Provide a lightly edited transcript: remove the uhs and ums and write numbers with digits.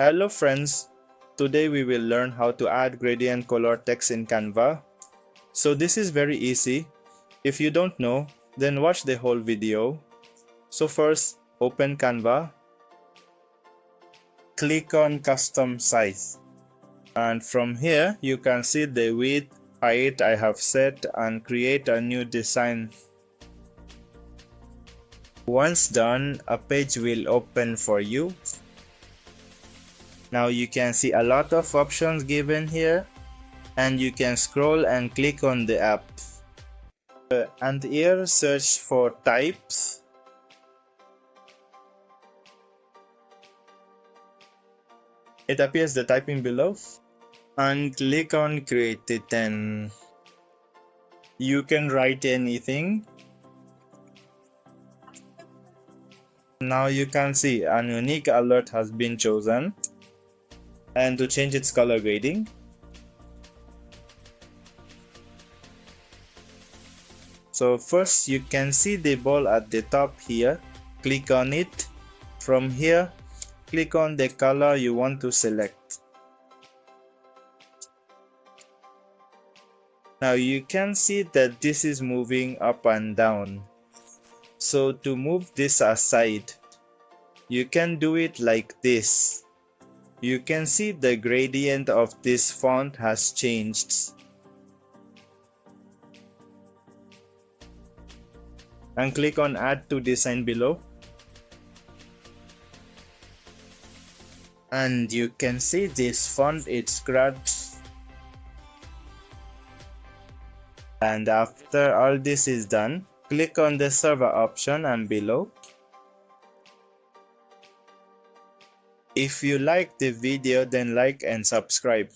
Hello friends, today we will learn how to add gradient color text in Canva. So this is very easy. If you don't know, then watch the whole video. So first, open Canva, click on custom size. And from here, you can see the width, height I have set and create a new design. Once done, a page will open for you. Now you can see a lot of options given here, and you can scroll and click on the app. And here search for types. It appears the typing below, and click on create it, and you can write anything. Now you can see a unique alert has been chosen, and to change its color grading, so first you can see the ball at the top here. Click on it. From here, click on the color you want to select. Now you can see that this is moving up and down. So to move this aside, you can do it like this. You can see the gradient of this font has changed. And click on add to design below. And you can see this font, it scratched. And after all this is done, click on the server option and below. If you like the video, then like and subscribe.